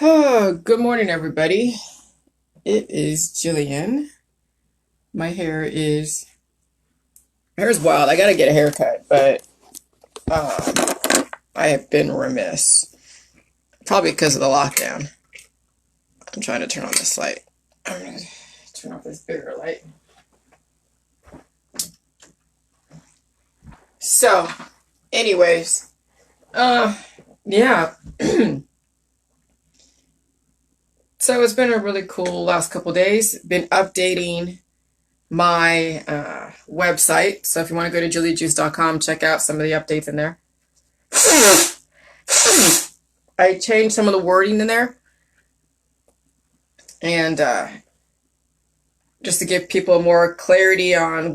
Oh, good morning, everybody. It is Jillian. My hair is wild. I gotta get a haircut, but I have been remiss. Probably because of the lockdown. I'm trying to turn on this light. I'm gonna turn off this bigger light. So, anyways, yeah. So it's been a really cool last couple days. Been updating my website. So if you want to go to juliejuice.com, check out some of the updates in there. I changed some of the wording in there, and just to give people more clarity on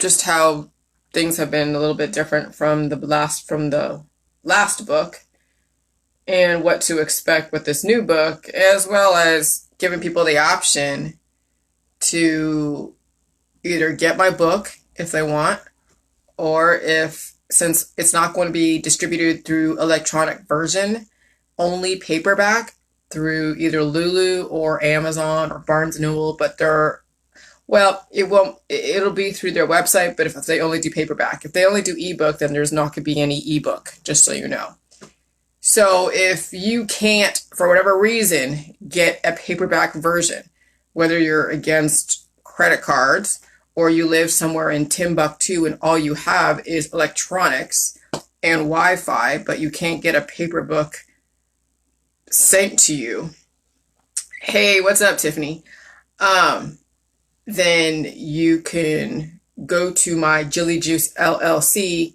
just how things have been a little bit different from the last book, and what to expect with this new book, as well as giving people the option to either get my book if they want, or since it's not going to be distributed through electronic version, only paperback through either Lulu or Amazon or Barnes and Noble, but it'll be through their website, but if they only do paperback. If they only do ebook, then there's not going to be any ebook, just so you know. So if you can't, for whatever reason, get a paperback version, whether you're against credit cards or you live somewhere in Timbuktu and all you have is electronics and Wi-Fi, but you can't get a paper book sent to you. Hey, what's up, Tiffany? Then you can go to my Jilly Juice LLC,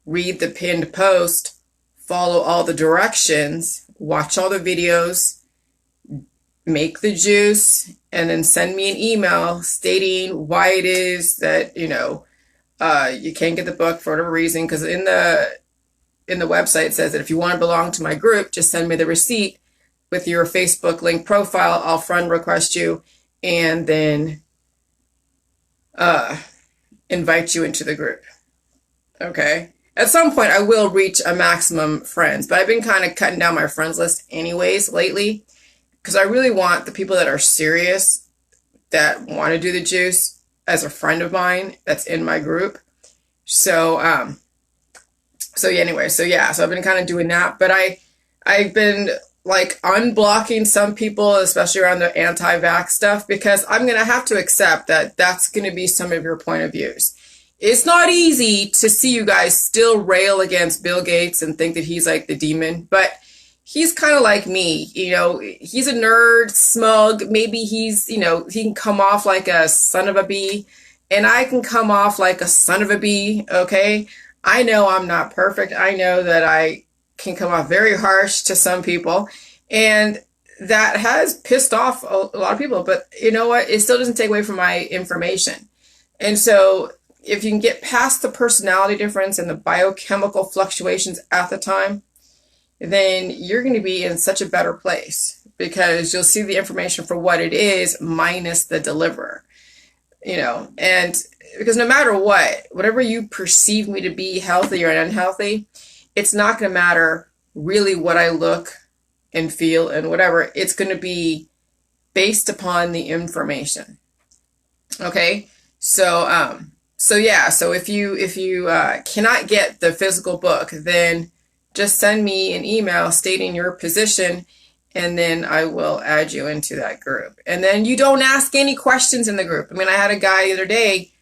read the pinned post, follow all the directions, watch all the videos, make the juice, and then send me an email stating why it is that, you can't get the book for whatever reason. Because in the website it says that if you want to belong to my group, just send me the receipt with your Facebook link profile. I'll friend request you and then invite you into the group. Okay. At some point, I will reach a maximum friends, but I've been kind of cutting down my friends list anyways lately, because I really want the people that are serious, that want to do the juice, as a friend of mine that's in my group. So I've been kind of doing that, but I've been like unblocking some people, especially around the anti-vax stuff, because I'm going to have to accept that that's going to be some of your point of views. It's not easy to see you guys still rail against Bill Gates and think that he's like the demon, but he's kind of like me. He's a nerd, smug. Maybe he can come off like a son of a bee, and I can come off like a son of a bee, okay? I know I'm not perfect. I know that I can come off very harsh to some people, and that has pissed off a lot of people, but you know what? It still doesn't take away from my information. And so if you can get past the personality difference and the biochemical fluctuations at the time, then you're going to be in such a better place, because you'll see the information for what it is minus the deliverer, and because no matter whatever you perceive me to be, healthy or unhealthy, it's not going to matter really what I look and feel and whatever. It's going to be based upon the information. Okay. So if you cannot get the physical book, then just send me an email stating your position, and then I will add you into that group. And then you don't ask any questions in the group. I mean, I had a guy the other day,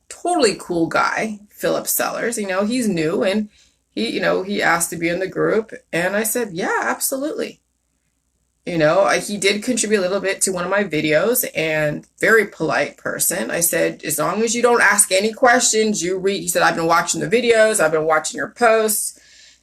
totally cool guy, Philip Sellers, he's new, and he asked to be in the group, and I said, yeah, absolutely. He did contribute a little bit to one of my videos, and very polite person. I said, as long as you don't ask any questions, you read. He said, I've been watching the videos, I've been watching your posts.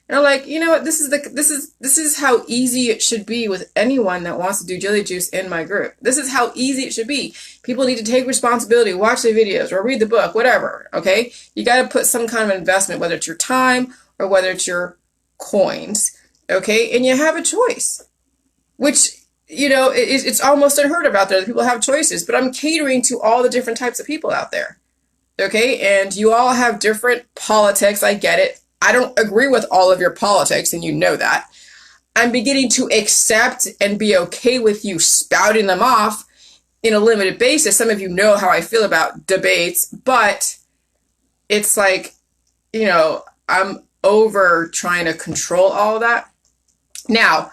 And I'm like, you know what, this is how easy it should be with anyone that wants to do Jilly Juice in my group. This is how easy it should be. People need to take responsibility, watch the videos or read the book, whatever. Okay. You got to put some kind of investment, whether it's your time or whether it's your coins. Okay. And you have a choice, which, it's almost unheard of out there that people have choices, but I'm catering to all the different types of people out there. Okay. And you all have different politics. I get it. I don't agree with all of your politics, and you know that. I'm beginning to accept and be okay with you spouting them off in a limited basis. Some of you know how I feel about debates, but it's like, I'm over trying to control all of that. Now,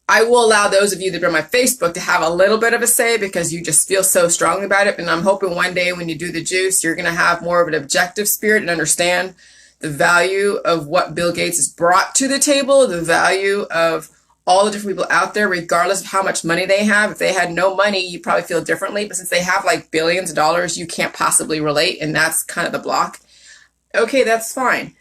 I will allow those of you that are on my Facebook to have a little bit of a say because you just feel so strongly about it. And I'm hoping one day when you do the juice, you're going to have more of an objective spirit and understand the value of what Bill Gates has brought to the table, the value of all the different people out there, regardless of how much money they have. If they had no money, you probably feel differently. But since they have like billions of dollars, you can't possibly relate. And that's kind of the block. Okay, that's fine.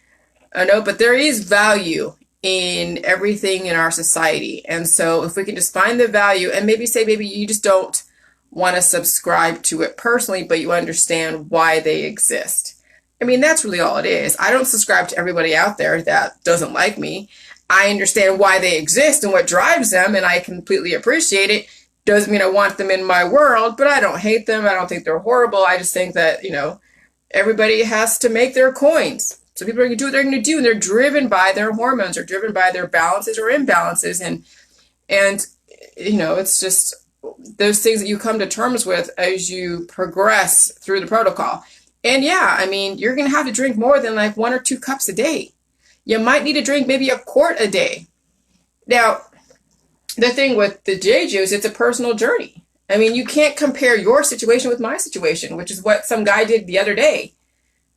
I know, but there is value in everything in our society. And so if we can just find the value and maybe you just don't want to subscribe to it personally, but you understand why they exist. I mean, that's really all it is. I don't subscribe to everybody out there that doesn't like me. I understand why they exist and what drives them, and I completely appreciate it. Doesn't mean I want them in my world, but I don't hate them. I don't think they're horrible. I just think that, everybody has to make their coins. So people are going to do what they're going to do, and they're driven by their hormones or driven by their balances or imbalances. And it's just those things that you come to terms with as you progress through the protocol. And yeah, I mean, you're going to have to drink more than like 1 or 2 cups a day. You might need to drink maybe a quart a day. Now, the thing with the J juice, it's a personal journey. I mean, you can't compare your situation with my situation, which is what some guy did the other day.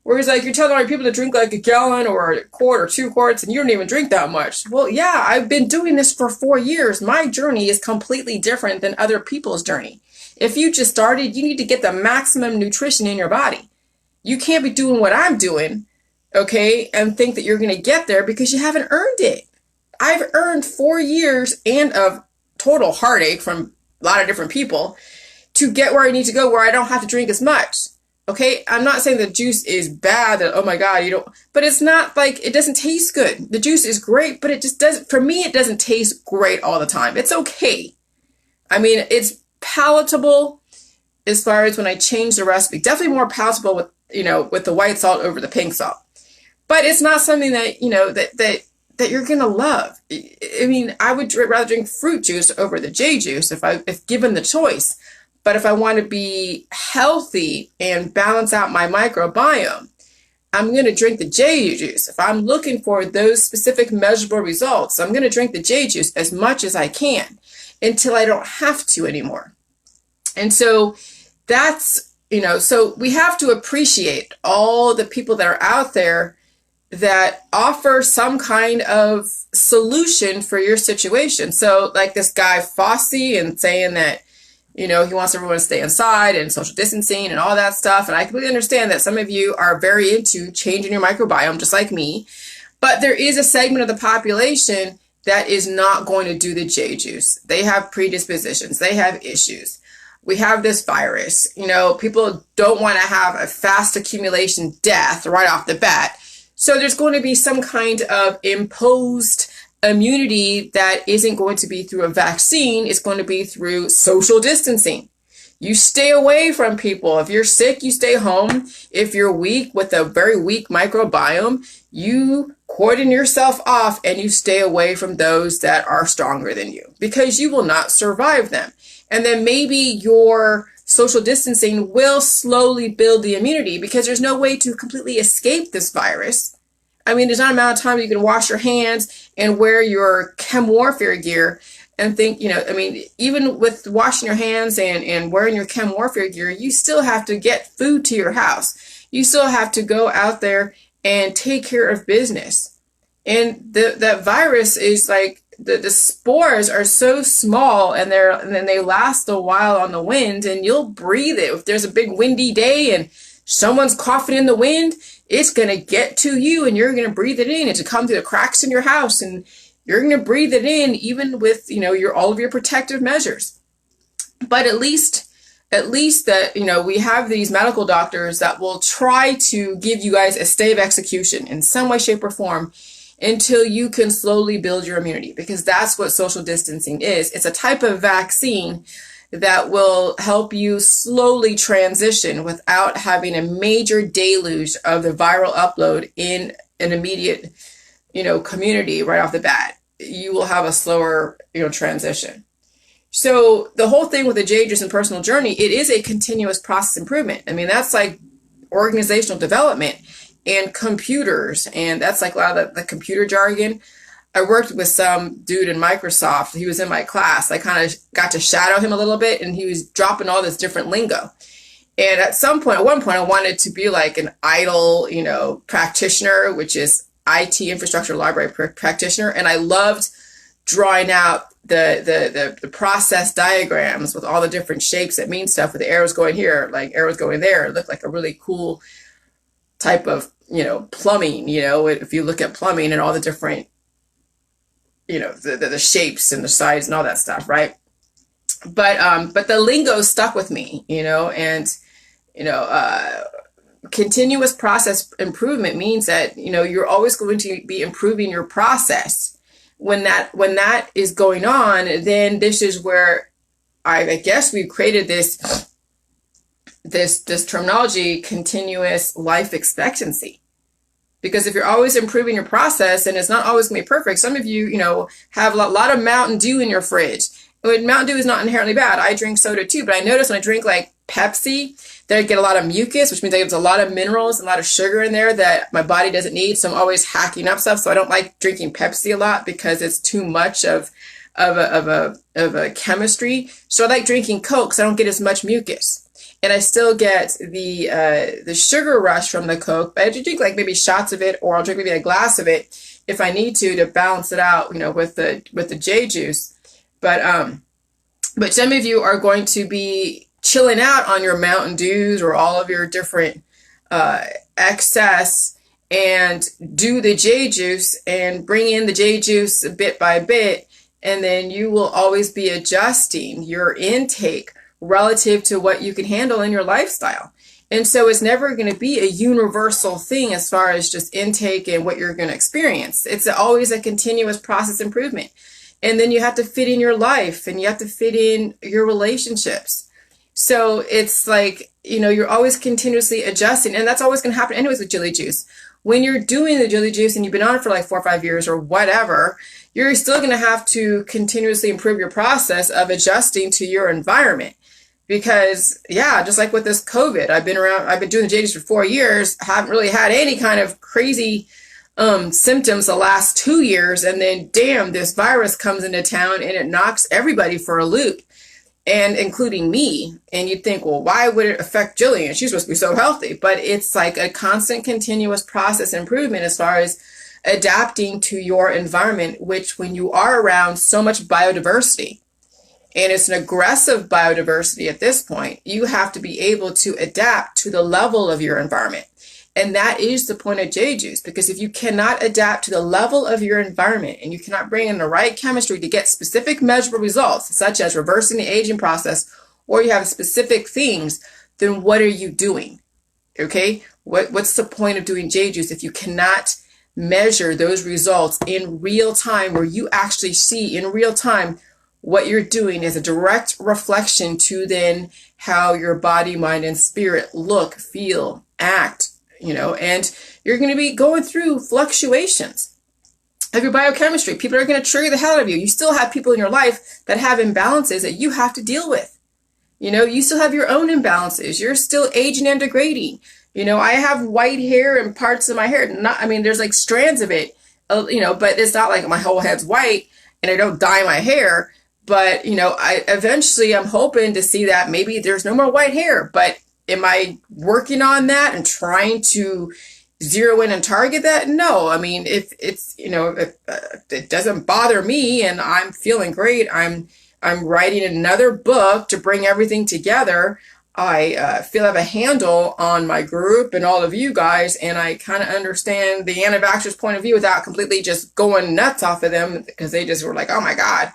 Where he's like, you're telling all your people to drink like a gallon or a quart or 2 quarts, and you don't even drink that much. Well, yeah, I've been doing this for 4 years. My journey is completely different than other people's journey. If you just started, you need to get the maximum nutrition in your body. You can't be doing what I'm doing, okay, and think that you're going to get there because you haven't earned it. I've earned 4 years and of total heartache from a lot of different people to get where I need to go, where I don't have to drink as much. Okay, I'm not saying the juice is bad, that, oh my God, but it's not like, it doesn't taste good. The juice is great, but it just doesn't, for me, it doesn't taste great all the time. It's okay. I mean, it's palatable as far as when I change the recipe. Definitely more palatable with, with the white salt over the pink salt. But it's not something that, that you're going to love. I mean, I would rather drink fruit juice over the J juice if given the choice. But if I want to be healthy and balance out my microbiome, I'm going to drink the J juice. If I'm looking for those specific measurable results, I'm going to drink the J juice as much as I can until I don't have to anymore. And so that's, so we have to appreciate all the people that are out there that offer some kind of solution for your situation. So like this guy Fossey and saying that, he wants everyone to stay inside and social distancing and all that stuff. And I completely understand that some of you are very into changing your microbiome, just like me. But there is a segment of the population that is not going to do the J juice. They have predispositions. They have issues. We have this virus. People don't want to have a fast accumulation death right off the bat. So there's going to be some kind of imposed immunity that isn't going to be through a vaccine. It's going to be through social distancing. You stay away from people. If you're sick, you stay home. If you're weak with a very weak microbiome, you cordon yourself off and you stay away from those that are stronger than you because you will not survive them. And then maybe your social distancing will slowly build the immunity because there's no way to completely escape this virus. I mean, there's not an amount of time you can wash your hands and wear your chem warfare gear and think, even with washing your hands and wearing your chem warfare gear, you still have to get food to your house. You still have to go out there and take care of business. And that virus is like, the spores are so small and then they last a while on the wind and you'll breathe it. If there's a big windy day and someone's coughing in the wind, it's going to get to you and you're going to breathe it in. It's going to come through the cracks in your house and you're going to breathe it in even with, all of your protective measures. But at least that, we have these medical doctors that will try to give you guys a stay of execution in some way, shape, or form until you can slowly build your immunity, because that's what social distancing is. It's a type of vaccine that will help you slowly transition without having a major deluge of the viral upload in an immediate, community right off the bat. you will have a slower, transition. So the whole thing with the J Juice and personal journey, it is a continuous process improvement. I mean, that's like organizational development and computers, and that's like a lot of the computer jargon. I worked with some dude in Microsoft. He was in my class. I kind of got to shadow him a little bit, and he was dropping all this different lingo. And at one point, I wanted to be like an IDLE, practitioner, which is IT infrastructure library practitioner. And I loved drawing out the process diagrams with all the different shapes that mean stuff, with the arrows going here, like arrows going there. It looked like a really cool type of, plumbing, if you look at plumbing and all the different, the shapes and the sides and all that stuff, right? But the lingo stuck with me, and continuous process improvement means that, you're always going to be improving your process. When that is going on, then this is where I guess we've created this terminology, continuous life expectancy. Because if you're always improving your process, and it's not always going to be perfect, some of you, have a lot of Mountain Dew in your fridge. Mountain Dew is not inherently bad. I drink soda too, but I notice when I drink like Pepsi, that I get a lot of mucus, which means there's a lot of minerals and a lot of sugar in there that my body doesn't need. So I'm always hacking up stuff. So I don't like drinking Pepsi a lot because it's too much of a chemistry. So I like drinking Coke because I don't get as much mucus. And I still get the sugar rush from the Coke, but I do drink like maybe shots of it, or I'll drink maybe a glass of it if I need to balance it out, with the J juice. But some of you are going to be chilling out on your Mountain Dews or all of your different excess, and do the J juice and bring in the J juice bit by bit, and then you will always be adjusting your intake relative to what you can handle in your lifestyle. And so it's never going to be a universal thing as far as just intake and what you're going to experience. It's always a continuous process improvement. And then you have to fit in your life, and you have to fit in your relationships. So it's like, you're always continuously adjusting, and that's always going to happen anyways with Jilly Juice. When you're doing the Jilly Juice and you've been on it for like 4 or 5 years or whatever, you're still going to have to continuously improve your process of adjusting to your environment. Because just like with this COVID, I've been doing the J Juice for 4 years, haven't really had any kind of crazy symptoms the last 2 years, and then damn, this virus comes into town and it knocks everybody for a loop, and including me. And you'd think, well, why would it affect Jillian? She's supposed to be so healthy. But it's like a constant, continuous process improvement as far as adapting to your environment, which when you are around so much biodiversity, and it's an aggressive biodiversity at this point, you have to be able to adapt to the level of your environment. And that is the point of J Juice, because if you cannot adapt to the level of your environment, and you cannot bring in the right chemistry to get specific measurable results, such as reversing the aging process, or you have specific things, then what are you doing? Okay? What's the point of doing J Juice if you cannot measure those results in real time, where you actually see in real time what you're doing is a direct reflection to then how your body, mind, and spirit look, feel, act, and you're going to be going through fluctuations of your biochemistry. People are going to trigger the hell out of you. You still have people in your life that have imbalances that you have to deal with. You still have your own imbalances. You're still aging and degrading. I have white hair and parts of my hair. There's like strands of it, but it's not like my whole head's white and I don't dye my hair. But, I'm hoping to see that maybe there's no more white hair. But am I working on that and trying to zero in and target that? No. If it's, if it doesn't bother me and I'm feeling great, I'm writing another book to bring everything together. I feel I have a handle on my group and all of you guys, and I kind of understand the anti-vaxxers' point of view without completely just going nuts off of them, because they just were like, oh my God.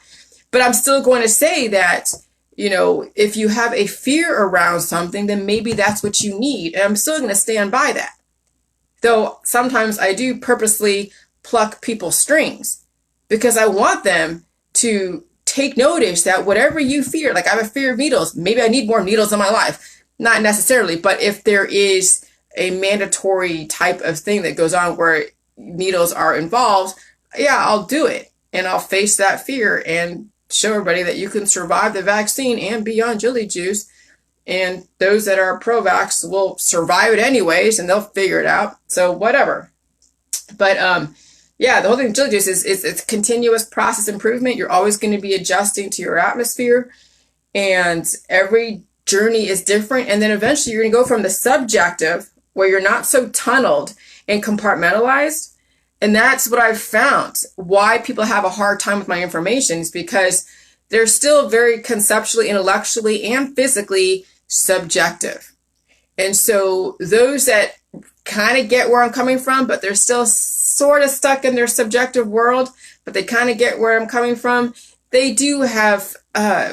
But I'm still going to say that, if you have a fear around something, then maybe that's what you need. And I'm still going to stand by that. Though sometimes I do purposely pluck people's strings, because I want them to take notice that whatever you fear, like I have a fear of needles, maybe I need more needles in my life. Not necessarily, but if there is a mandatory type of thing that goes on where needles are involved, I'll do it. and I'll face that fear and show everybody that you can survive the vaccine and be on jelly juice. And those that are pro-vax will survive it anyways, and they'll figure it out. So whatever. But yeah, the whole thing with jelly juice is it's continuous process improvement. You're always going to be adjusting to your atmosphere, and every journey is different. And then eventually you're going to go from the subjective, where you're not so tunneled and compartmentalized. And that's what I've found. Why people have a hard time with my information is because they're still very conceptually, intellectually, and physically subjective. And so those that kind of get where I'm coming from, but they're still sort of stuck in their subjective world, but they kind of get where I'm coming from, they do have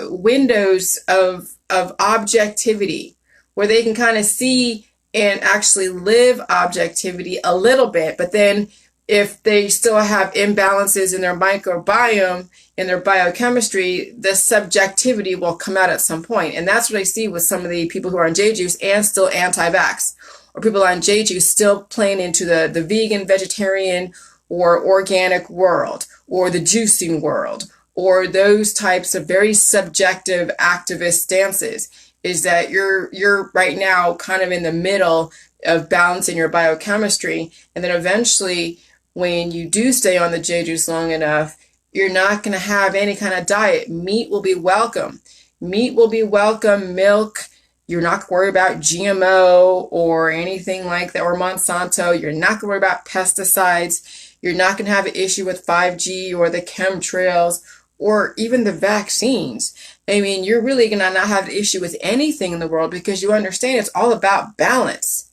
windows of objectivity where they can kind of see and actually live objectivity a little bit. But then if they still have imbalances in their microbiome, in their biochemistry, the subjectivity will come out at some point. And that's what I see with some of the people who are on J juice and still anti-vax, or people on J juice still playing into the vegan, vegetarian, or organic world, or the juicing world, or those types of very subjective activist stances, is that you're right now kind of in the middle of balancing your biochemistry. And then eventually, when you do stay on the J juice long enough, you're not going to have any kind of diet. Meat will be welcome. Meat will be welcome. Milk. You're not going to worry about GMO or anything like that, or Monsanto. You're not going to worry about pesticides. You're not going to have an issue with 5G or the chemtrails or even the vaccines. I mean, you're really going to not have an issue with anything in the world, because you understand it's all about balance.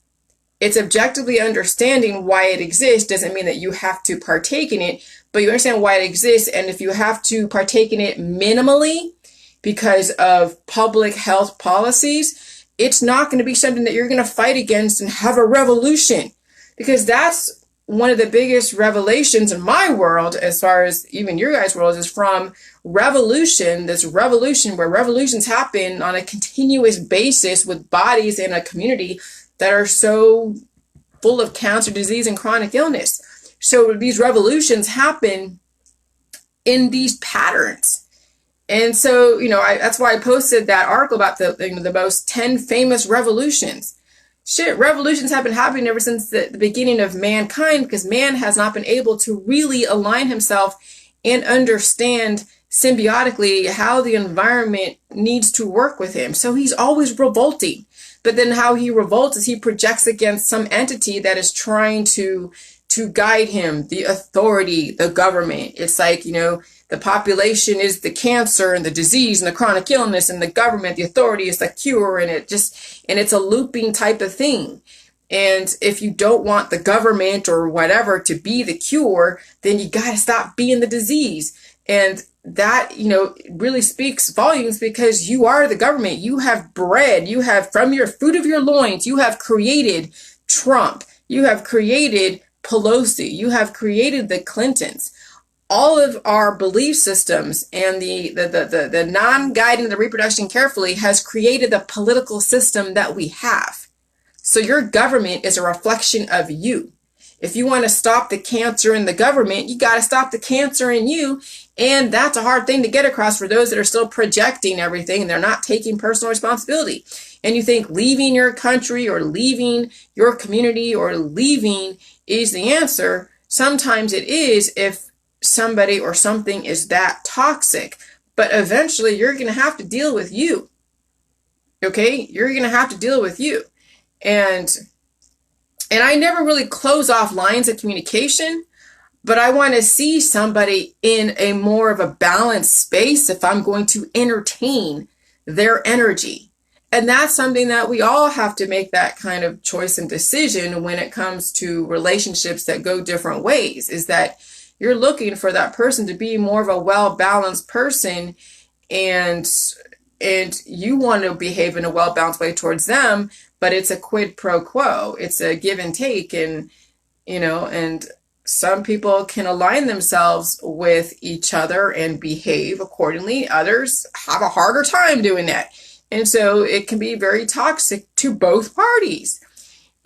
It's objectively understanding why it exists doesn't mean that you have to partake in it, but you understand why it exists. And if you have to partake in it minimally because of public health policies, it's not going to be something that you're going to fight against and have a revolution, because that's one of the biggest revelations in my world, as far as even your guys' world, is from revolution, this revolution where revolutions happen on a continuous basis with bodies in a community that are so full of cancer, disease, and chronic illness. So these revolutions happen in these patterns. And so, that's why I posted that article about the most 10 famous revolutions. Shit, revolutions have been happening ever since the beginning of mankind, because man has not been able to really align himself and understand symbiotically how the environment needs to work with him. So he's always revolting. But then how he revolts is he projects against some entity that is trying to guide him, the authority, the government. It's like, the population is the cancer and the disease and the chronic illness, and the government, the authority, is the cure. And it's a looping type of thing. And if you don't want the government or whatever to be the cure, then you got to stop being the disease. And that, really speaks volumes, because you are the government. You have bred, you have, from your fruit of your loins, you have created Trump. You have created Pelosi. You have created the Clintons. All of our belief systems and the non-guiding the reproduction carefully has created the political system that we have. So your government is a reflection of you. If you want to stop the cancer in the government, you got to stop the cancer in you. And that's a hard thing to get across for those that are still projecting everything and they're not taking personal responsibility. And you think leaving your country or leaving your community or leaving is the answer. Sometimes it is if somebody or something is that toxic. But eventually you're going to have to deal with you. Okay? You're going to have to deal with you. And I never really close off lines of communication, but I want to see somebody in a more of a balanced space if I'm going to entertain their energy. And that's something that we all have to make, that kind of choice and decision when it comes to relationships that go different ways, is that you're looking for that person to be more of a well-balanced person, and you want to behave in a well-balanced way towards them, but it's a quid pro quo. It's a give and take. And, and some people can align themselves with each other and behave accordingly. Others have a harder time doing that. And so it can be very toxic to both parties.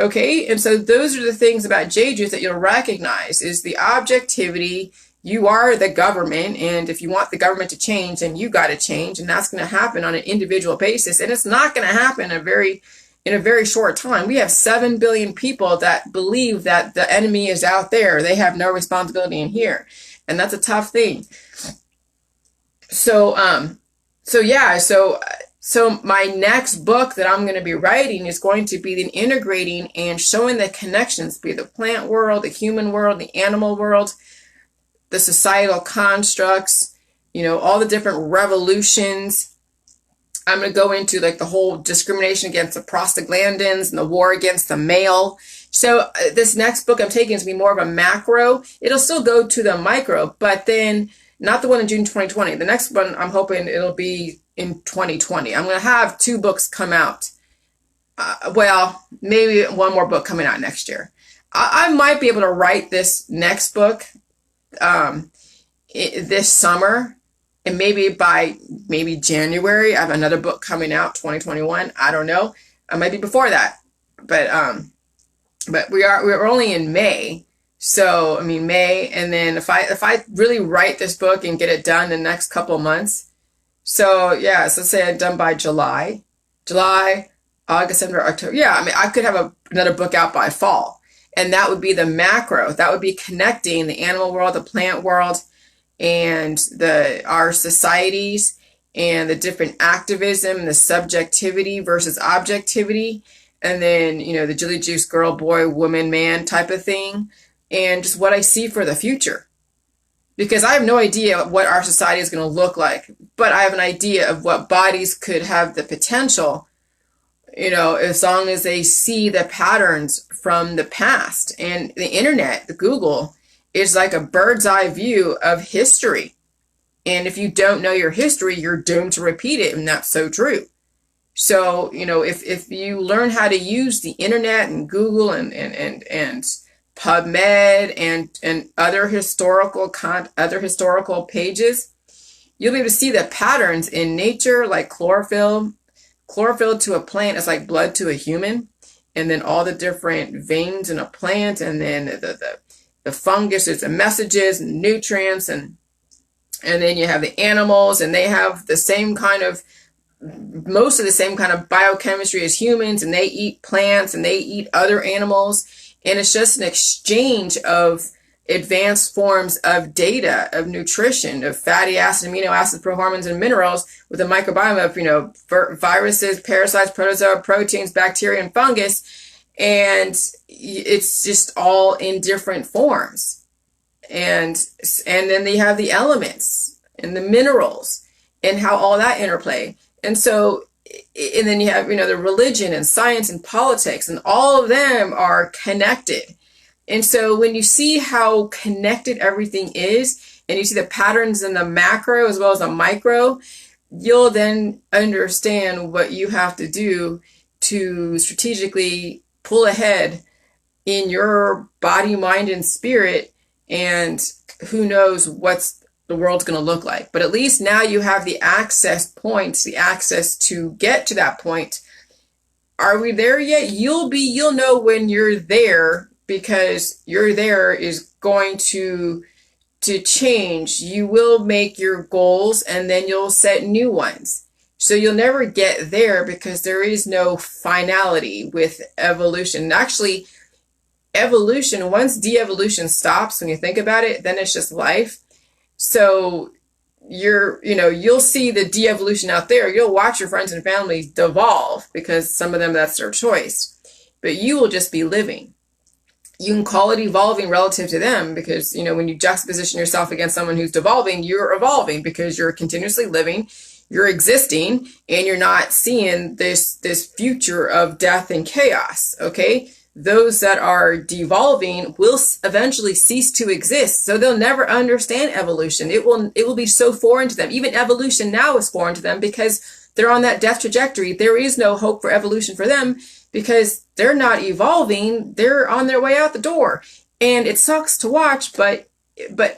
Okay. And so those are the things about J juice that you'll recognize, is the objectivity you are the government, and if you want the government to change, then you got to change, and that's going to happen on an individual basis, and it's not going to happen in a very short time. We have 7 billion people that believe that the enemy is out there. They have no responsibility in here, and that's a tough thing. So my next book that I'm going to be writing is going to be integrating and showing the connections between the plant world, the human world, the animal world, the societal constructs, all the different revolutions. I'm going to go into like the whole discrimination against the prostaglandins and the war against the male. So this next book I'm taking is going to be more of a macro. It'll still go to the micro, but then not the one in June 2020. The next one, I'm hoping it'll be in 2020. I'm going to have 2 books come out. Maybe one more book coming out next year. I might be able to write this next book this summer, and maybe by January, I have another book coming out, 2021. I don't know. It might be before that, but we're only in May. So, May, and then if I really write this book and get it done in the next couple of months, so let's say I'm done by July, August, September, October. Yeah, I could have another book out by fall, and that would be the macro. That would be connecting the animal world, the plant world, and our societies, and the different activism, the subjectivity versus objectivity, and then, the Jilly Juice girl, boy, woman, man type of thing. And just what I see for the future. Because I have no idea what our society is going to look like, but I have an idea of what bodies could have the potential, as long as they see the patterns from the past. And the internet, the Google, is like a bird's eye view of history. And if you don't know your history, you're doomed to repeat it, and that's so true. So, if you learn how to use the internet and Google and PubMed and other historical pages, you'll be able to see the patterns in nature, like chlorophyll. Chlorophyll to a plant is like blood to a human, and then all the different veins in a plant, and then the fungus is the messages and nutrients, and then you have the animals, and they have most of the same kind of biochemistry as humans, and they eat plants and they eat other animals. And it's just an exchange of advanced forms of data, of nutrition, of fatty acids, amino acids, prohormones, and minerals with a microbiome of, viruses, parasites, protozoa, proteins, bacteria, and fungus. And it's just all in different forms. And then they have the elements and the minerals and how all that interplay. And so, and then you have, the religion and science and politics, and all of them are connected. And so when you see how connected everything is, and you see the patterns in the macro as well as the micro, you'll then understand what you have to do to strategically pull ahead in your body, mind, and spirit. And who knows what's the world's going to look like. But at least now you have the access points, the access to get to that point. Are we there yet? You'll know when you're there, because you're there is going to change. You will make your goals, and then you'll set new ones. So you'll never get there, because there is no finality with evolution. Actually, evolution, once de-evolution stops, when you think about it, then it's just life. So you'll see the de-evolution out there. You'll watch your friends and family devolve, because some of them, that's their choice. But you will just be living. You can call it evolving relative to them, because, when you juxtaposition yourself against someone who's devolving, you're evolving, because you're continuously living, you're existing, and you're not seeing this future of death and chaos, okay? Those that are devolving will eventually cease to exist. So they'll never understand evolution. It will be so foreign to them. Even evolution now is foreign to them, because they're on that death trajectory. There is no hope for evolution for them, because they're not evolving. They're on their way out the door. And it sucks to watch, but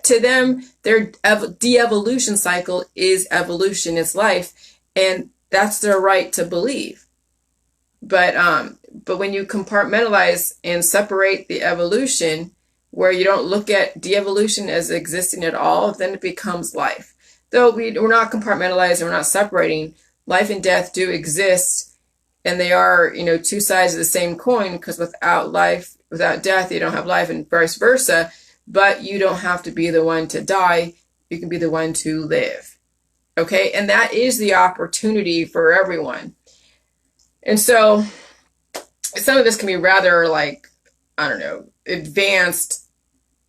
to them, their de-evolution cycle is evolution, it's life. And that's their right to believe. But when you compartmentalize and separate the evolution, where you don't look at de-evolution as existing at all, then it becomes life. Though we're not compartmentalized and we're not separating, life and death do exist, and they are, two sides of the same coin, because without death, you don't have life, and vice versa. But you don't have to be the one to die. You can be the one to live. Okay? And that is the opportunity for everyone. And so some of this can be rather advanced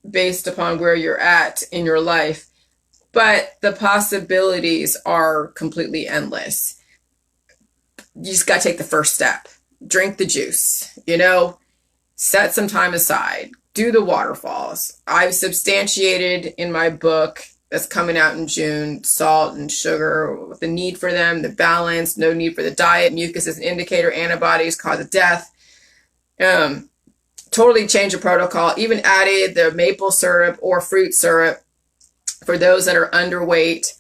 based upon where you're at in your life, but the possibilities are completely endless. You just got to take the first step. Drink the juice, set some time aside, do the waterfalls. I've substantiated in my book that's coming out in June, salt and sugar, the need for them, the balance, no need for the diet, mucus is an indicator, antibodies cause of death. Totally changed the protocol, even added the maple syrup or fruit syrup for those that are underweight,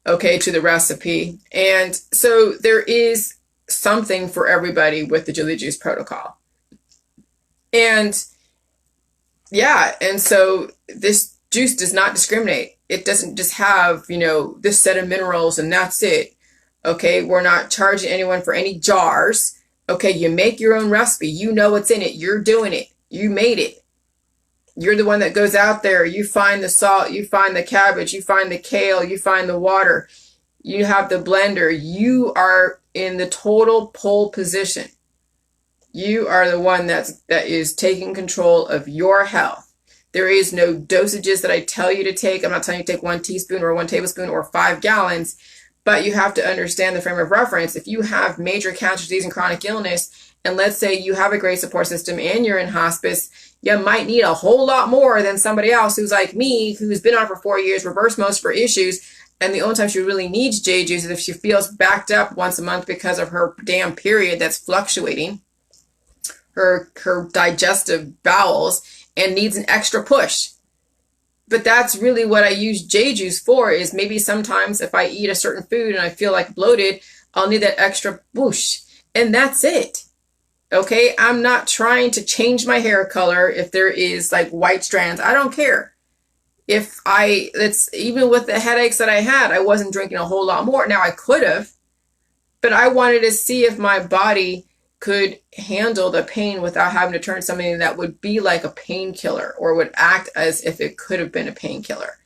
to the recipe. And so there is something for everybody with the Julie Juice protocol. And so this juice does not discriminate. It doesn't just have, this set of minerals and that's it. Okay, we're not charging anyone for any jars. Okay, you make your own recipe. You know what's in it. You're doing it. You made it. You're the one that goes out there. You find the salt. You find the cabbage. You find the kale. You find the water. You have the blender. You are in the total pole position. You are the one that is taking control of your health. There is no dosages that I tell you to take. I'm not telling you to take 1 teaspoon or 1 tablespoon or 5 gallons, but you have to understand the frame of reference. If you have major cancer, disease, and chronic illness, and let's say you have a great support system and you're in hospice, you might need a whole lot more than somebody else who's like me, who's been on for 4 years, reversed most for issues, and the only time she really needs J juice is if she feels backed up once a month because of her damn period that's fluctuating, her digestive bowels, and needs an extra push. But that's really what I use J juice for, is maybe sometimes if I eat a certain food and I feel like bloated, I'll need that extra whoosh. And that's it. Okay, I'm not trying to change my hair color if there is white strands. I don't care. It's even with the headaches that I had, I wasn't drinking a whole lot more. Now I could have, but I wanted to see if my body could handle the pain without having to turn something that would be like a painkiller or would act as if it could have been a painkiller.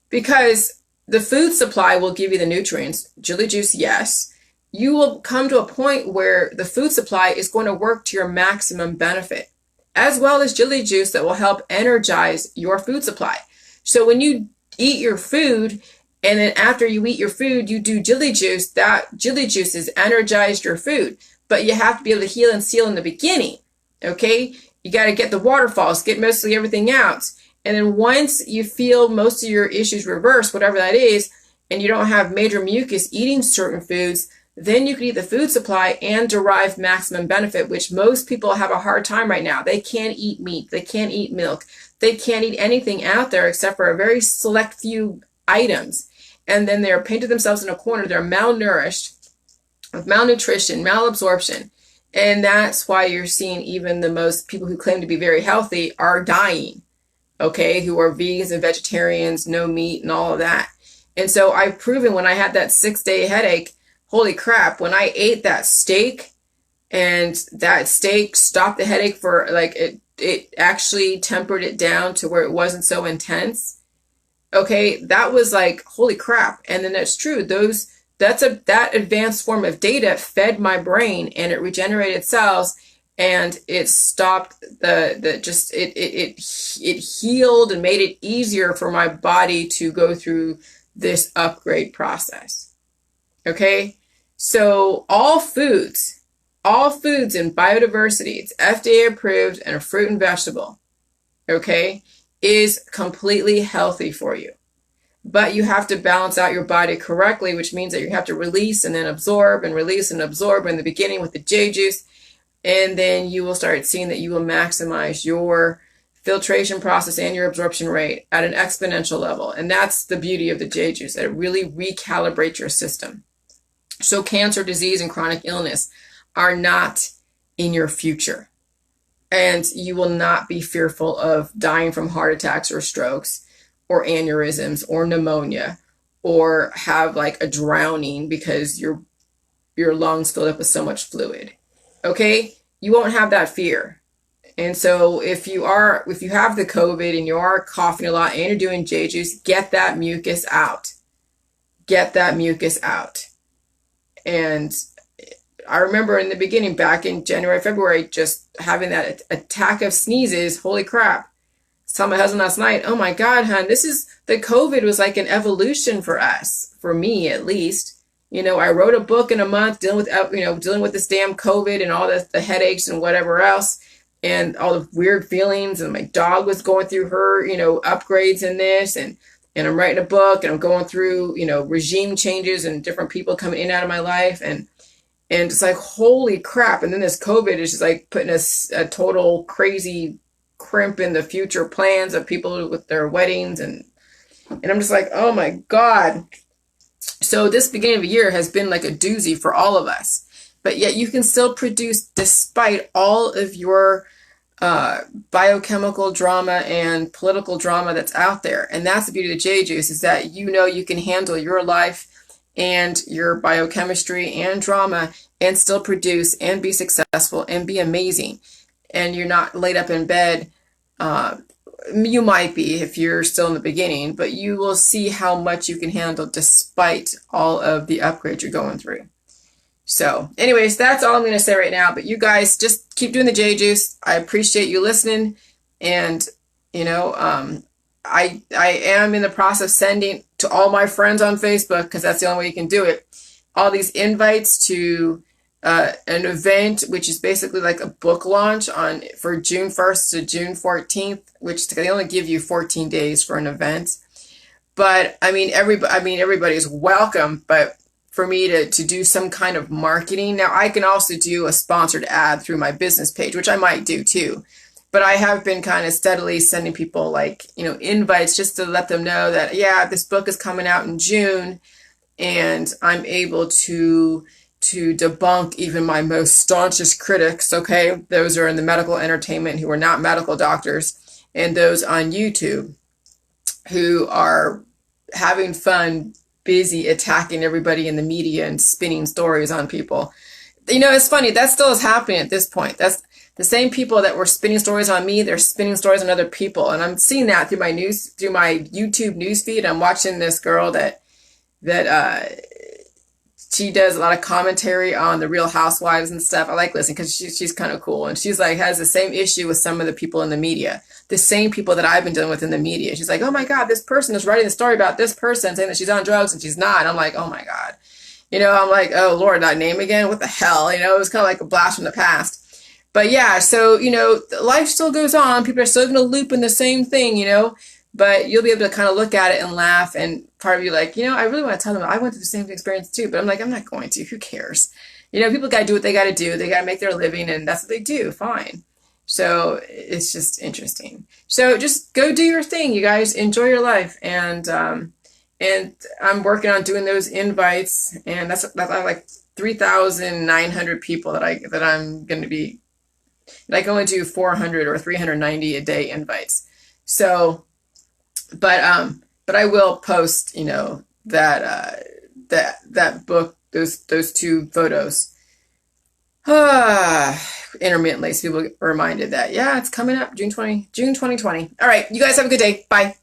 Because the food supply will give you the nutrients. Julie Juice, yes. You will come to a point where the food supply is going to work to your maximum benefit, as well as Julie Juice that will help energize your food supply. So when you eat your food, and then after you eat your food, you do Julie Juice, that Julie Juice has energized your food. But you have to be able to heal and seal in the beginning, okay? You got to get the waterfalls, get mostly everything out. And then once you feel most of your issues reversed, whatever that is, and you don't have major mucus eating certain foods, then you can eat the food supply and derive maximum benefit, which most people have a hard time right now. They can't eat meat. They can't eat milk. They can't eat anything out there except for a very select few items. And then they're painted themselves in a corner. They're malnourished, with malnutrition, malabsorption. And that's why you're seeing even the most people who claim to be very healthy are dying, okay, who are vegans and vegetarians, no meat and all of that. And so I've proven when I had that 6-day headache, holy crap, when I ate that steak and that steak stopped the headache for it actually tempered it down to where it wasn't so intense. Okay, that was holy crap. And then that's true. That advanced form of data fed my brain and it regenerated cells and it stopped it healed and made it easier for my body to go through this upgrade process. Okay, so all foods in biodiversity, it's FDA approved and a fruit and vegetable, okay, is completely healthy for you. But you have to balance out your body correctly, which means that you have to release and then absorb and release and absorb in the beginning with the J juice. And then you will start seeing that you will maximize your filtration process and your absorption rate at an exponential level. And that's the beauty of the J juice, that it really recalibrates your system. So cancer, disease, and chronic illness are not in your future. And you will not be fearful of dying from heart attacks or strokes or aneurysms or pneumonia or have like a drowning because your lungs filled up with so much fluid. Okay? You won't have that fear. And so if you have the COVID and you are coughing a lot and you're doing J juice, get that mucus out. Get that mucus out. And I remember in the beginning, back in January, February, just having that attack of sneezes. Holy crap. I was telling my husband last night, oh my God, hon, the COVID was like an evolution for us, for me at least. I wrote a book in a month dealing with this damn COVID and all the headaches and whatever else and all the weird feelings. And my dog was going through her, upgrades in this. And I'm writing a book and I'm going through, regime changes and different people coming in and out of my life. And it's like, holy crap. And then this COVID is just like putting a total crazy crimp in the future plans of people with their weddings. And I'm just like, oh my God. So this beginning of the year has been like a doozy for all of us. But yet you can still produce despite all of your biochemical drama and political drama that's out there. And that's the beauty of the J juice, is that you can handle your life and your biochemistry and drama and still produce and be successful and be amazing. And you're not laid up in bed. You might be if you're still in the beginning, but you will see how much you can handle despite all of the upgrades you're going through. So anyways, that's all I'm going to say right now. But you guys just keep doing the J juice. I appreciate you listening. And, I am in the process of sending to all my friends on Facebook, because that's the only way you can do it, all these invites to an event, which is basically like a book launch for June 1st to June 14th, which they only give you 14 days for an event. But everybody's welcome. But for me to do some kind of marketing, now I can also do a sponsored ad through my business page, which I might do too. But I have been kind of steadily sending people invites just to let them know that, yeah, this book is coming out in June, and I'm able to debunk even my most staunchest critics, okay? Those are in the medical entertainment who are not medical doctors, and those on YouTube who are having fun, busy attacking everybody in the media and spinning stories on people. It's funny, that still is happening at this point. That's the same people that were spinning stories on me, they're spinning stories on other people. And I'm seeing that through my YouTube newsfeed. I'm watching this girl that she does a lot of commentary on the Real Housewives and stuff. I like listening because she's kind of cool. And she's like, has the same issue with some of the people in the media, the same people that I've been dealing with in the media. She's like, oh my God, this person is writing a story about this person saying that she's on drugs and she's not. And I'm like, oh my God. I'm like, oh Lord, that name again? What the hell? It was kind of like a blast from the past. But yeah, so, life still goes on. People are still going to loop in the same thing, but you'll be able to kind of look at it and laugh. And part of you I really want to tell them I went through the same experience too, but I'm like, I'm not going to. Who cares? People got to do what they got to do. They got to make their living, and that's what they do. Fine. So it's just interesting. So just go do your thing, you guys. Enjoy your life. And I'm working on doing those invites, and that's like 3,900 people that I'm going to be. I can only do 400 or 390 a day invites. So, but I will post, that book, those two photos, intermittently, so people get reminded that, yeah, it's coming up June 2020. All right. You guys have a good day. Bye.